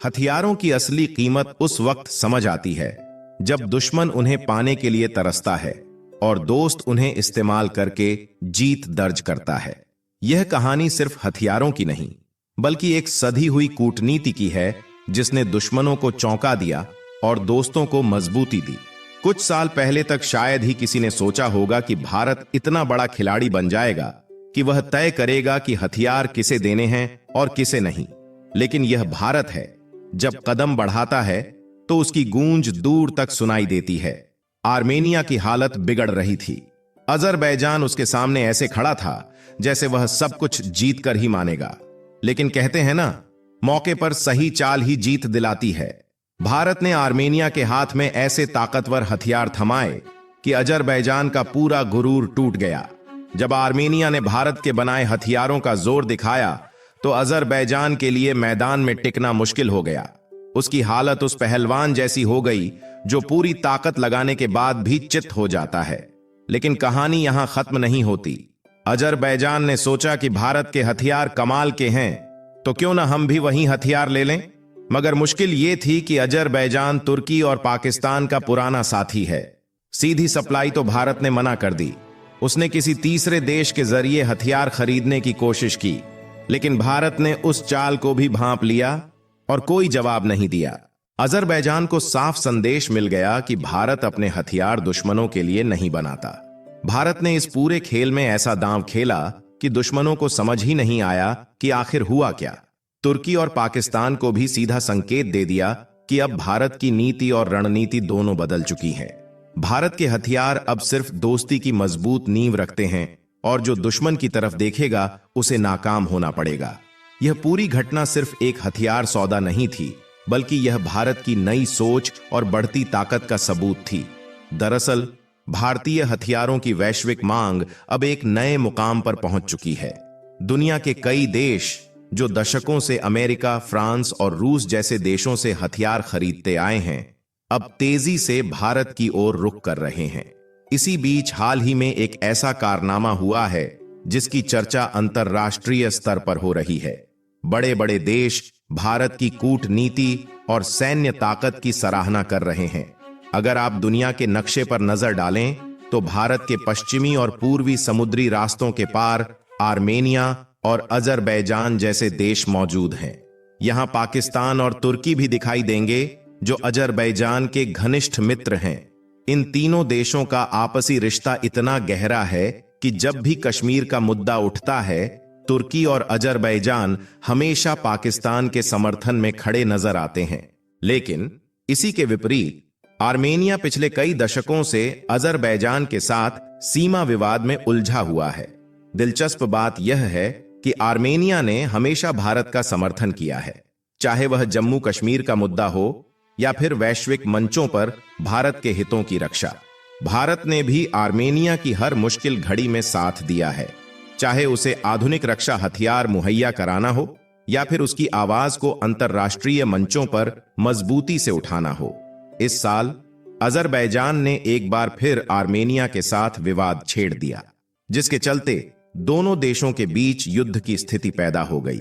हथियारों की असली कीमत उस वक्त समझ आती है जब दुश्मन उन्हें पाने के लिए तरसता है और दोस्त उन्हें इस्तेमाल करके जीत दर्ज करता है। यह कहानी सिर्फ हथियारों की नहीं, बल्कि एक सधी हुई कूटनीति की है जिसने दुश्मनों को चौंका दिया और दोस्तों को मजबूती दी। कुछ साल पहले तक शायद ही किसी ने सोचा होगा कि भारत इतना बड़ा खिलाड़ी बन जाएगा कि वह तय करेगा कि हथियार किसे देने हैं और किसे नहीं। लेकिन यह भारत है, जब कदम बढ़ाता है तो उसकी गूंज दूर तक सुनाई देती है। आर्मेनिया की हालत बिगड़ रही थी। अजरबैजान उसके सामने ऐसे खड़ा था जैसे वह सब कुछ जीत कर ही मानेगा। लेकिन कहते हैं ना, मौके पर सही चाल ही जीत दिलाती है। भारत ने आर्मेनिया के हाथ में ऐसे ताकतवर हथियार थमाए कि अजरबैजान का पूरा गुरूर टूट गया। जब आर्मेनिया ने भारत के बनाए हथियारों का जोर दिखाया तो अजरबैजान के लिए मैदान में टिकना मुश्किल हो गया। उसकी हालत उस पहलवान जैसी हो गई जो पूरी ताकत लगाने के बाद भी चित हो जाता है। लेकिन कहानी यहां खत्म नहीं होती। अजरबैजान ने सोचा कि भारत के हथियार कमाल के हैं, तो क्यों ना हम भी वही हथियार ले लें। मगर मुश्किल यह थी कि अजरबैजान तुर्की और पाकिस्तान का पुराना साथी है। सीधी सप्लाई तो भारत ने मना कर दी। उसने किसी तीसरे देश के जरिए हथियार खरीदने की कोशिश की, लेकिन भारत ने उस चाल को भी भांप लिया और कोई जवाब नहीं दिया। अजरबैजान को साफ संदेश मिल गया कि भारत अपने हथियार दुश्मनों के लिए नहीं बनाता। भारत ने इस पूरे खेल में ऐसा दांव खेला कि दुश्मनों को समझ ही नहीं आया कि आखिर हुआ क्या। तुर्की और पाकिस्तान को भी सीधा संकेत दे दिया कि अब भारत की नीति और रणनीति दोनों बदल चुकी है। भारत के हथियार अब सिर्फ दोस्ती की मजबूत नींव रखते हैं और जो दुश्मन की तरफ देखेगा उसे नाकाम होना पड़ेगा। यह पूरी घटना सिर्फ एक हथियार सौदा नहीं थी, बल्कि यह भारत की नई सोच और बढ़ती ताकत का सबूत थी। दरअसल भारतीय हथियारों की वैश्विक मांग अब एक नए मुकाम पर पहुंच चुकी है। दुनिया के कई देश जो दशकों से अमेरिका, फ्रांस और रूस जैसे देशों से हथियार खरीदते आए हैं, अब तेजी से भारत की ओर रुख कर रहे हैं। इसी बीच हाल ही में एक ऐसा कारनामा हुआ है जिसकी चर्चा अंतर्राष्ट्रीय स्तर पर हो रही है। बड़े बड़े देश भारत की कूटनीति और सैन्य ताकत की सराहना कर रहे हैं। अगर आप दुनिया के नक्शे पर नजर डालें तो भारत के पश्चिमी और पूर्वी समुद्री रास्तों के पार आर्मेनिया और अजरबैजान जैसे देश मौजूद हैं। यहां पाकिस्तान और तुर्की भी दिखाई देंगे जो अजरबैजान के घनिष्ठ मित्र हैं। इन तीनों देशों का आपसी रिश्ता इतना गहरा है कि जब भी कश्मीर का मुद्दा उठता है, तुर्की और अजरबैजान हमेशा पाकिस्तान के समर्थन में खड़े नजर आते हैं। लेकिन इसी के विपरीत आर्मेनिया पिछले कई दशकों से अजरबैजान के साथ सीमा विवाद में उलझा हुआ है। दिलचस्प बात यह है कि आर्मेनिया ने हमेशा भारत का समर्थन किया है, चाहे वह जम्मू कश्मीर का मुद्दा हो या फिर वैश्विक मंचों पर भारत के हितों की रक्षा। भारत ने भी आर्मेनिया की हर मुश्किल घड़ी में साथ दिया है, चाहे उसे आधुनिक रक्षा हथियार मुहैया कराना हो या फिर उसकी आवाज को अंतर्राष्ट्रीय मंचों पर मजबूती से उठाना हो। इस साल अजरबैजान ने एक बार फिर आर्मेनिया के साथ विवाद छेड़ दिया, जिसके चलते दोनों देशों के बीच युद्ध की स्थिति पैदा हो गई।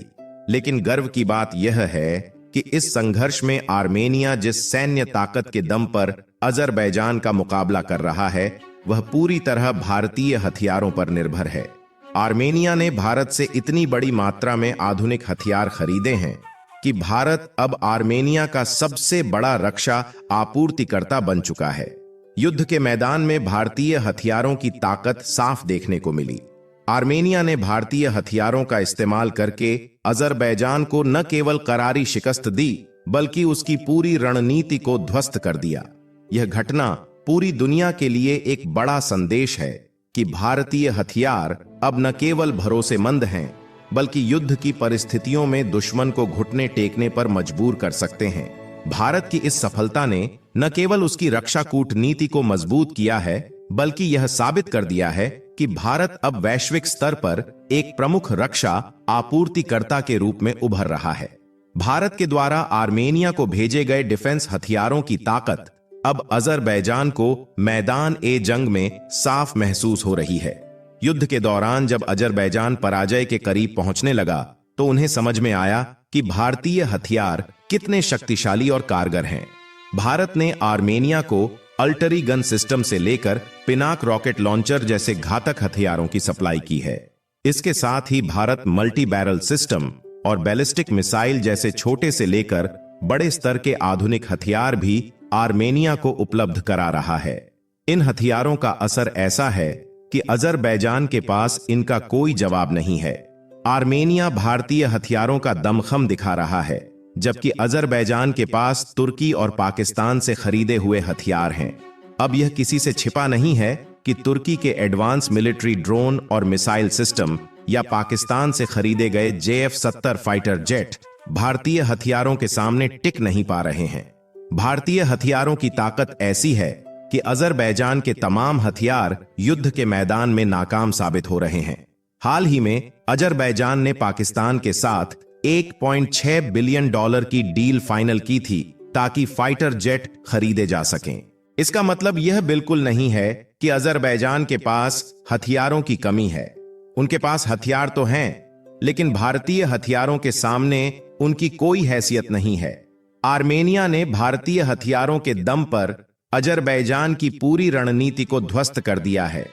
लेकिन गर्व की बात यह है कि इस संघर्ष में आर्मेनिया जिस सैन्य ताकत के दम पर अजरबैजान का मुकाबला कर रहा है, वह पूरी तरह भारतीय हथियारों पर निर्भर है। आर्मेनिया ने भारत से इतनी बड़ी मात्रा में आधुनिक हथियार खरीदे हैं कि भारत अब आर्मेनिया का सबसे बड़ा रक्षा आपूर्तिकर्ता बन चुका है। युद्ध के मैदान में भारतीय हथियारों की ताकत साफ देखने को मिली। आर्मेनिया ने भारतीय हथियारों का इस्तेमाल करके अजरबैजान को न केवल करारी शिकस्त दी, बल्कि उसकी पूरी रणनीति को ध्वस्त कर दिया। यह घटना पूरी दुनिया के लिए एक बड़ा संदेश है कि भारतीय हथियार अब न केवल भरोसेमंद हैं, बल्कि युद्ध की परिस्थितियों में दुश्मन को घुटने टेकने पर मजबूर कर सकते हैं। भारत की इस सफलता ने न केवल उसकी रक्षा कूटनीति को मजबूत किया है, बल्कि यह साबित कर दिया है कि भारत अब वैश्विक स्तर पर एक प्रमुख रक्षा आपूर्तिकर्ता के रूप में उभर रहा है। भारत के द्वारा आर्मेनिया को भेजे गए डिफेंस हथियारों की ताकत अब अजरबैजान को मैदान ए जंग में साफ महसूस हो रही है। युद्ध के दौरान जब अजरबैजान पराजय के करीब पहुंचने लगा, तो उन्हें समझ में आया कि भारतीय हथियार कितने शक्तिशाली और कारगर हैं। भारत ने आर्मेनिया को अल्टरी गन सिस्टम से लेकर पिनाक रॉकेट लॉन्चर जैसे घातक हथियारों की सप्लाई की है। इसके साथ ही भारत मल्टी बैरल सिस्टम और बैलिस्टिक मिसाइल जैसे छोटे से लेकर बड़े स्तर के आधुनिक हथियार भी आर्मेनिया को उपलब्ध करा रहा है। इन हथियारों का असर ऐसा है कि अजरबैजान के पास इनका कोई जवाब नहीं है। आर्मेनिया भारतीय हथियारों का दमखम दिखा रहा है, जबकि अजरबैजान के पास तुर्की और पाकिस्तान से खरीदे हुए हथियार हैं। अब यह किसी से छिपा नहीं है कि तुर्की के एडवांस मिलिट्री ड्रोन और मिसाइल सिस्टम या पाकिस्तान से खरीदे गए JF-70 फाइटर जेट भारतीय हथियारों के सामने टिक नहीं पा रहे हैं। भारतीय हथियारों की ताकत ऐसी है कि अजरबैजान के तमाम हथियार युद्ध के मैदान में नाकाम साबित हो रहे हैं। हाल ही में अजरबैजान ने पाकिस्तान के साथ $1.6 बिलियन की डील फाइनल की थी ताकि फाइटर जेट खरीदे जा सकें। इसका मतलब यह बिल्कुल नहीं है कि अजरबैजान के पास हथियारों की कमी है। उनके पास हथियार तो हैं, लेकिन भारतीय हथियारों के सामने उनकी कोई हैसियत नहीं है। आर्मेनिया ने भारतीय हथियारों के दम पर अजरबैजान की पूरी रणनीति को ध्वस्त कर दिया है।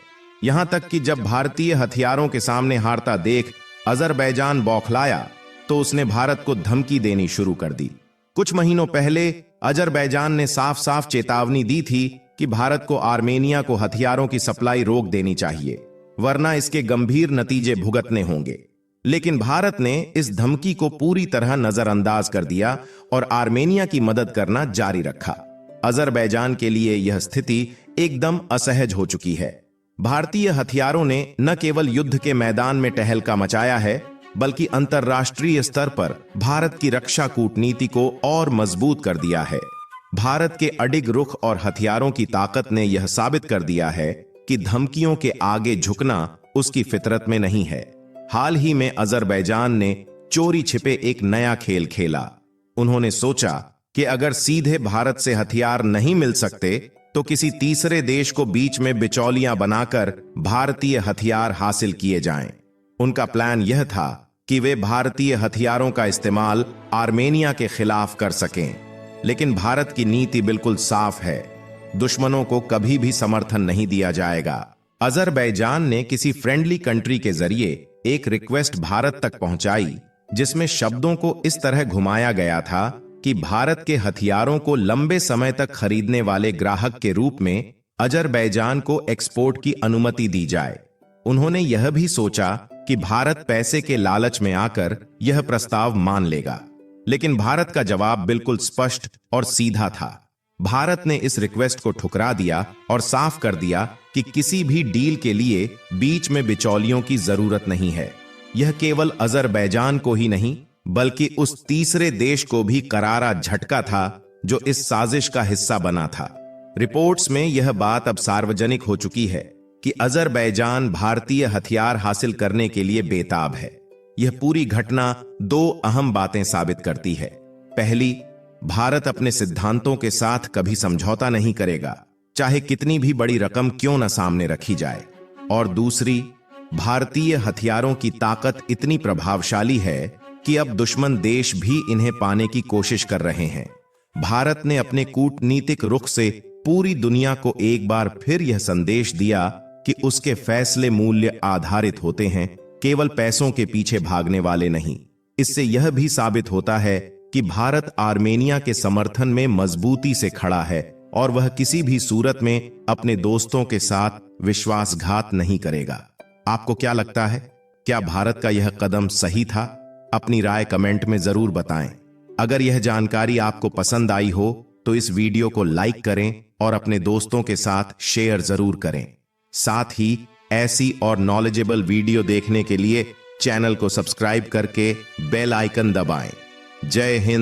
यहां तक कि जब भारतीय हथियारों के सामने हारता देख अजरबैजान बौखलाया तो उसने भारत को धमकी देनी शुरू कर दी। कुछ महीनों पहले अजरबैजान ने साफ साफ चेतावनी दी थी कि भारत को आर्मेनिया को हथियारों की सप्लाई रोक देनी चाहिए, वरना इसके गंभीर नतीजे भुगतने होंगे। लेकिन भारत ने इस धमकी को पूरी तरह नजरअंदाज कर दिया और आर्मेनिया की मदद करना जारी रखा। अजरबैजान के लिए यह स्थिति एकदम असहज हो चुकी है। भारतीय हथियारों ने न केवल युद्ध के मैदान में टहलका मचाया है, बल्कि अंतर्राष्ट्रीय स्तर पर भारत की रक्षा कूटनीति को और मजबूत कर दिया है। भारत के अडिग रुख और हथियारों की ताकत ने यह साबित कर दिया है कि धमकियों के आगे झुकना उसकी फितरत में नहीं है। हाल ही में अजरबैजान ने चोरी छिपे एक नया खेल खेला। उन्होंने सोचा कि अगर सीधे भारत से हथियार नहीं मिल सकते तो किसी तीसरे देश को बीच में बिचौलियां बनाकर भारतीय हथियार हासिल किए जाएं। उनका प्लान यह था कि वे भारतीय हथियारों का इस्तेमाल आर्मेनिया के खिलाफ कर सकें। लेकिन भारत की नीति बिल्कुल साफ है, दुश्मनों को कभी भी समर्थन नहीं दिया जाएगा। अजरबैजान ने किसी फ्रेंडली कंट्री के जरिए एक रिक्वेस्ट भारत तक पहुंचाई, जिसमें शब्दों को इस तरह घुमाया गया था कि भारत के हथियारों को लंबे समय तक खरीदने वाले ग्राहक के रूप में अजरबैजान को एक्सपोर्ट की अनुमति दी जाए। उन्होंने यह भी सोचा कि भारत पैसे के लालच में आकर यह प्रस्ताव मान लेगा, लेकिन भारत का जवाब बिल्कुल स्पष्ट और सीधा था। भारत ने इस रिक्वेस्ट को ठुकरा दिया और साफ कर दिया कि किसी भी डील के लिए बीच में बिचौलियों की जरूरत नहीं है। यह केवल अजरबैजान को ही नहीं, बल्कि उस तीसरे देश को भी करारा झटका था जो इस साजिश का हिस्सा बना था। रिपोर्ट्स में यह बात अब सार्वजनिक हो चुकी है कि अजरबैजान भारतीय हथियार हासिल करने के लिए बेताब है। यह पूरी घटना दो अहम बातें साबित करती है। पहली, भारत अपने सिद्धांतों के साथ कभी समझौता नहीं करेगा, चाहे कितनी भी बड़ी रकम क्यों न सामने रखी जाए। और दूसरी, भारतीय हथियारों की ताकत इतनी प्रभावशाली है कि अब दुश्मन देश भी इन्हें पाने की कोशिश कर रहे हैं। भारत ने अपने कूटनीतिक रुख से पूरी दुनिया को एक बार फिर यह संदेश दिया कि उसके फैसले मूल्य आधारित होते हैं, केवल पैसों के पीछे भागने वाले नहीं। इससे यह भी साबित होता है कि भारत आर्मेनिया के समर्थन में मजबूती से खड़ा है और वह किसी भी सूरत में अपने दोस्तों के साथ विश्वासघात नहीं करेगा। आपको क्या लगता है? क्या भारत का यह कदम सही था? अपनी राय कमेंट में जरूर बताएं। अगर यह जानकारी आपको पसंद आई हो तो इस वीडियो को लाइक करें और अपने दोस्तों के साथ शेयर जरूर करें। साथ ही ऐसी और नॉलेजेबल वीडियो देखने के लिए चैनल को सब्सक्राइब करके बेल आइकन दबाएं। जय हिंद।